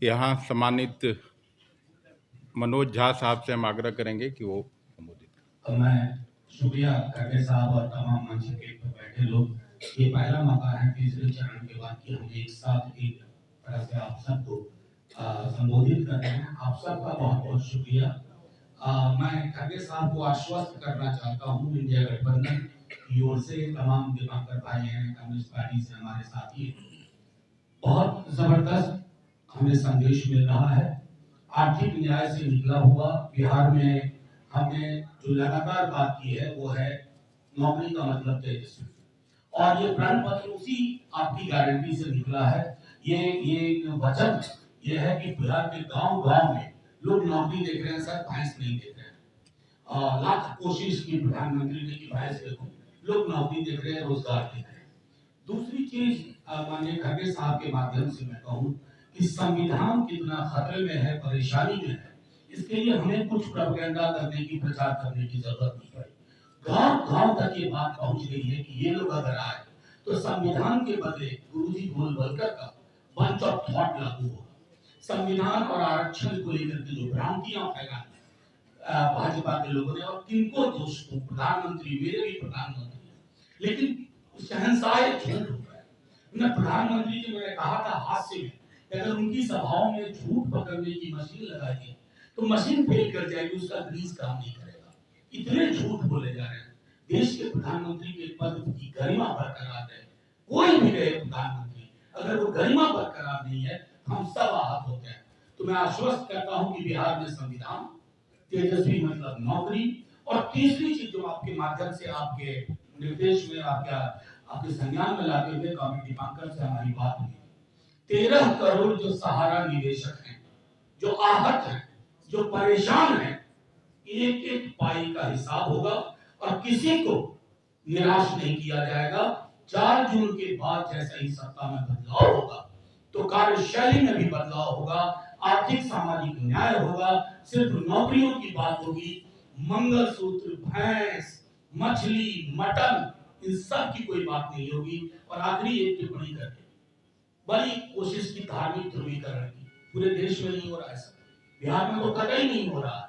यहाँ सम्मानित मनोज झा साहब से हम आग्रह करेंगे कि वो संबोधित करें। मैं शुक्रिया खड़गे साहब और तमाम मंच के बैठे लोग। ये पहला मौका है तीसरे चरण के बाद कि हम एक साथ एक तरह से आप सबको संबोधित कर रहे हैं। आप सबका बहुत बहुत शुक्रिया। मैं खड़गे साहब को आश्वस्त करना चाहता हूँ, इंडिया गठबंधन की ओर से तमाम दिवंगत भाई हैं, कम्युनिस्ट पार्टी से हमारे साथी, बहुत जबरदस्त हमें संदेश मिल रहा है। आर्थिक न्याय से निकला हुआ बिहार में हमने जो लगातार बात की है वो है नौकरी का मतलब तेजस्वी, और ये प्रण पत्र उसी आपकी गारंटी से निकला है। ये वचन ये है कि बिहार के गांव-गांव में लोग नौकरी देख रहे हैं सर, भैंस नहीं देख रहे हैं। लाख कोशिश की प्रधानमंत्री ने कि भैंस देखो, लोग नौकरी देख रहे हैं, रोजगार देख रहे हैं। दूसरी चीज माननीय खड़गे साहब के माध्यम से मैं कहूं कि संविधान कितना खतरे में है, परेशानी में है, इसके लिए हमें कुछ प्रोपेगेंडा करने की, प्रचार करने की जरूरत नहीं पड़ी। गांव-गांव तक ये बात पहुंच गई है कि ये लोग अगर आए तो संविधान के बदले गुरुजी गोलवलकर का बंच ऑफ थॉट लागू होगा। संविधान और आरक्षण को लेकर के जो भ्रांतियां फैलाई भाजपा के लोगों ने, और किनको दोष को, प्रधानमंत्री, मेरे भी प्रधानमंत्री, लेकिन शहंशाह झूठ हो गया। मैं प्रधानमंत्री जी, मैंने कहा था हास्य में, अगर उनकी सभाओं में झूठ पकड़ने की मशीन लगाई गई तो मशीन फेल कर जाएगी, उसका ग्रीस काम नहीं करेगा। इतने झूठ बोले जा रहे हैं। देश के प्रधानमंत्री के पद की गरिमा बरकरार है, कोई भी रहे प्रधानमंत्री, अगर वो गरिमा बरकरार नहीं है हम सब आहत होते हैं। तो मैं आश्वस्त करता हूं कि बिहार में संविधान, तेजस्वी मतलब नौकरी, और तीसरी चीज जो आपके माध्यम से, आपके निर्देश में, आपके संज्ञान में लाते हुए कॉमेडी दीपांकर से हमारी बात हुई, 13 करोड़ जो सहारा निवेशक हैं, जो आहत हैं, जो परेशान हैं, एक एक पाई का हिसाब होगा और किसी को निराश नहीं किया जाएगा। 4 जून के बाद जैसा ही सत्ता में बदलाव होगा तो कार्यशैली में भी बदलाव होगा, आर्थिक सामाजिक न्याय होगा, सिर्फ नौकरियों की बात होगी, मंगलसूत्र, भैंस, मछली, मटन, इन सब की कोई बात नहीं होगी। और आखिरी एक टिप्पणी करके, बड़ी कोशिश की धार्मिक ध्रुवीकरण की, पूरे देश में नहीं हो रहा है ऐसा, बिहार में तो कतई नहीं हो रहा,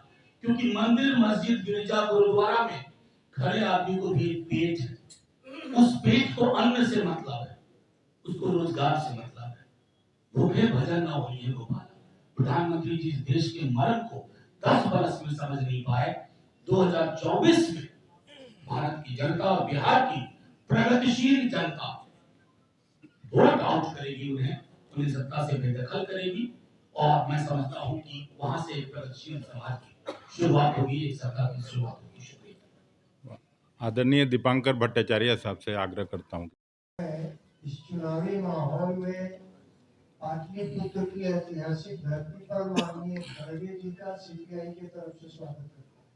क्योंकि मंदिर, मस्जिद, गिरजा, गुरुद्वारा में खड़े आदमी को भी पेट है, उस पेट को अन्न से मतलब है, उसको रोजगार से मतलब है। भूखे भजन ना होइए गोपाल। प्रधानमंत्री जी इस देश के मर्म को 10 बरस में समझ नहीं पाए। 2024 में भारत की जनता और बिहार की प्रगतिशील जनता वोट आउट करेगी, उन्हें सत्ता से बेदखल करेगी, और मैं समझता हूं कि वहां से एक प्रगतिशील समाज की शुरुआत होगी, एक सत्ता की शुरुआत होगी। शुक्रिया। आदरणीय दीपांकर भट्टाचार्य साहब से आग्रह करता हूँ। इस चुनावी माहौल में पाटलिपुत्र की ऐतिहासिक धरती पर माननीय खड़गे जी का सीपीआई की तरफ से स्वागत करता हूं।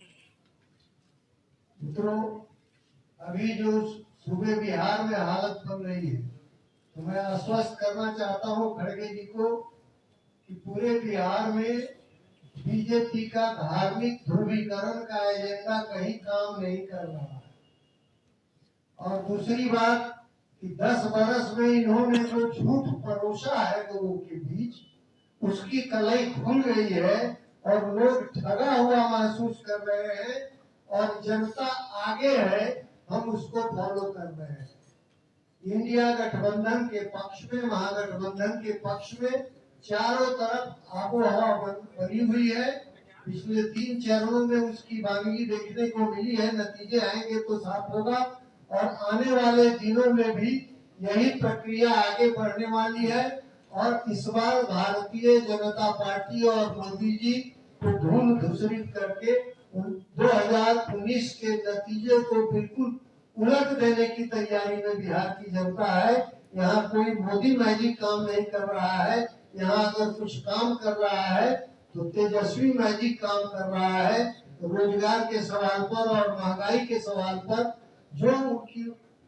मित्रों, अभी जो सूबे बिहार में हालत बन रही है, तो मैं आश्वस्त करना चाहता हूं खड़गे जी को कि पूरे बिहार में बीजेपी का धार्मिक ध्रुवीकरण का एजेंडा कहीं काम नहीं कर रहा है। और दूसरी बात कि 10 बरस में इन्होंने जो झूठ परोसा है लोगों के बीच, उसकी कलई खुल गई है और लोग ठगा हुआ महसूस कर रहे हैं, और जनता आगे है, हम उसको फॉलो कर रहे हैं। इंडिया गठबंधन के पक्ष में, महागठबंधन के पक्ष में चारों तरफ आबोहवा बनी हुई है। पिछले 3 चरणों में उसकी वानगी देखने को मिली है, नतीजे आएंगे तो साफ होगा, और आने वाले दिनों में भी यही प्रक्रिया आगे बढ़ने वाली है। और इस बार भारतीय जनता पार्टी और मोदी जी को धूल धूसरित करके 2019 के नतीजे को बिल्कुल उलट देने की तैयारी में बिहार की जनता है। यहाँ कोई मोदी मैजिक काम नहीं कर रहा है, यहाँ अगर कुछ काम कर रहा है तो तेजस्वी मैजिक काम कर रहा है। रोजगार के सवाल पर और महंगाई के सवाल पर जो उनकी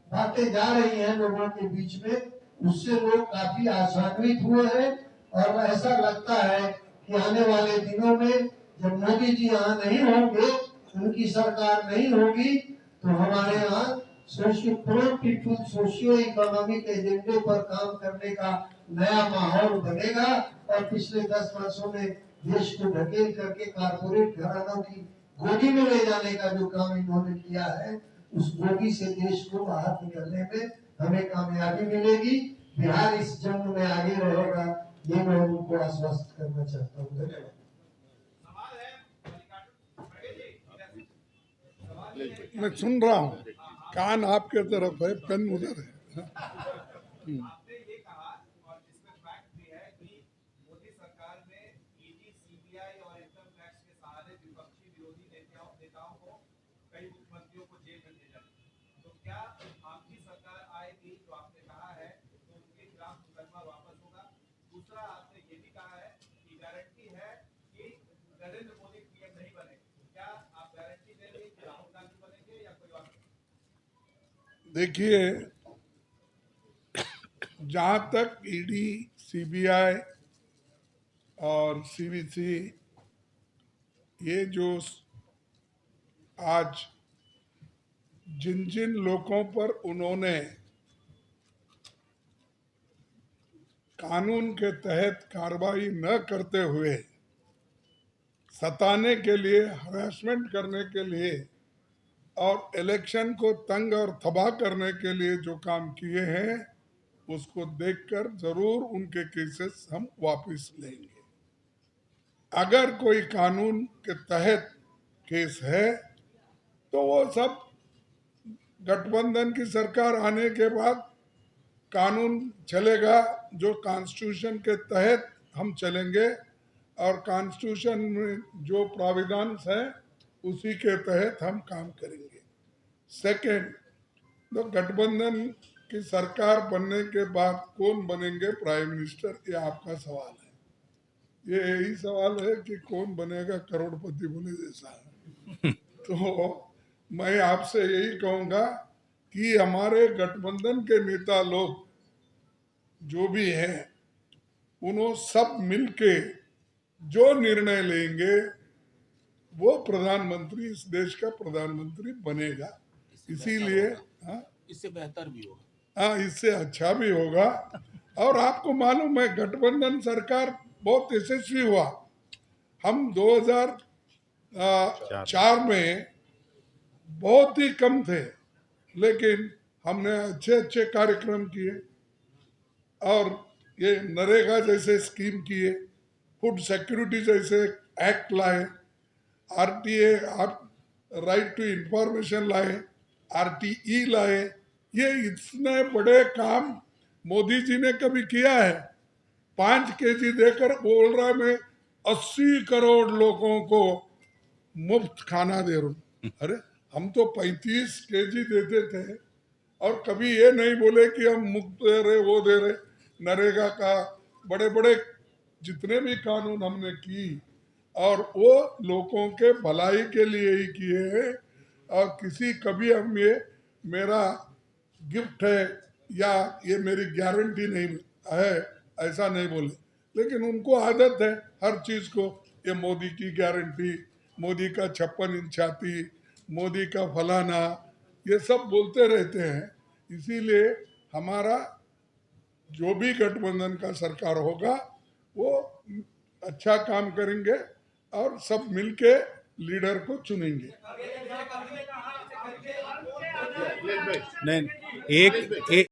बातें जा रही हैं लोगों के बीच में, उससे लोग काफी आशान्वित हुए हैं। और ऐसा लगता है कि आने वाले दिनों में जब मोदी जी यहाँ नहीं होंगे, उनकी सरकार नहीं होगी, तो हमारे यहाँ प्रो सोशियो इकोनॉमिक एजेंडे पर काम करने का नया माहौल बनेगा। और पिछले 10 वर्षों में देश को ढकेल करके कारपोरेट घरानों की गोदी में ले जाने का जो काम इन्होंने किया है, उस गोदी से देश को बाहर निकलने में हमें कामयाबी मिलेगी। बिहार इस जंग में आगे रहेगा, ये मैं उनको आश्वस्त करना चाहता हूँ। धन्यवाद। मैं सुन रहा हूँ, कान आपके तरफ है, पेन उधर है। आपने ये कहा और जिसमें फैक्ट भी है कि मोदी सरकार ने ईडी, सीबीआई और इनकम टैक्स के सहारे विपक्षी विरोधी नेताओं को, कई मुख्यमंत्रियों को जेल में भेजा। तो क्या आपकी सरकार आएगी, जो आपने कहा है, तो उनके खिलाफ मुकदमा वापस होगा? दूसरा, आपने ये भी कहा है कि गारंटी है कि नरेंद्र मोदी पीएम नहीं बने। क्या आप गारंटी देंगे कि राहुल गांधी बनेंगे या कोई और? देखिए, जहाँ तक ईडी, सीबीआई और सीवीसी, ये जो आज जिन जिन लोगों पर उन्होंने कानून के तहत कार्रवाई न करते हुए सताने के लिए, हरासमेंट करने के लिए और इलेक्शन को तंग और तबाह करने के लिए जो काम किए हैं, उसको देखकर जरूर उनके केसेस हम वापस लेंगे। अगर कोई कानून के तहत केस है तो वो सब गठबंधन की सरकार आने के बाद कानून चलेगा, जो कॉन्स्टिट्यूशन के तहत हम चलेंगे और कॉन्स्टिट्यूशन में जो प्राविधान है उसी के तहत हम काम करेंगे। सेकंड, तो गठबंधन की सरकार बनने के बाद कौन बनेंगे प्राइम मिनिस्टर, ये आपका सवाल है। ये यही सवाल है कि कौन बनेगा करोड़पति बोले जैसा। तो मैं आपसे यही कहूंगा कि हमारे गठबंधन के नेता लोग जो भी हैं, उन्होंने सब मिलके जो निर्णय लेंगे वो प्रधानमंत्री, इस देश का प्रधानमंत्री बनेगा। इसीलिए इससे बेहतर भी होगा। हाँ, इससे अच्छा भी होगा। और आपको मालूम है, गठबंधन सरकार बहुत यशस्वी हुआ। हम 2004 में बहुत ही कम थे, लेकिन हमने अच्छे अच्छे कार्यक्रम किए और ये नरेगा जैसे स्कीम किए, फूड सिक्योरिटी जैसे एक्ट लाए, आरटीए, राइट टू इंफॉर्मेशन लाए, आरटीई लाए। ये इतने बड़े काम मोदी जी ने कभी किया है? 5 केजी देकर बोल रहा है मैं 80 करोड़ लोगों को मुफ्त खाना दे रहा हूं। अरे हम तो 35 केजी देते थे और कभी ये नहीं बोले कि हम मुफ्त दे रहे, वो दे रहे। नरेगा का बड़े बड़े जितने भी कानून हमने की, और वो लोगों के भलाई के लिए ही किए हैं। और किसी कभी हम ये मेरा गिफ्ट है या ये मेरी गारंटी नहीं है ऐसा नहीं बोले, लेकिन उनको आदत है हर चीज को, ये मोदी की गारंटी, मोदी का 56 इंच छाती, मोदी का फलाना, ये सब बोलते रहते हैं। इसीलिए हमारा जो भी गठबंधन का सरकार होगा वो अच्छा काम करेंगे और सब मिलके लीडर को चुनेंगे। नहीं, एक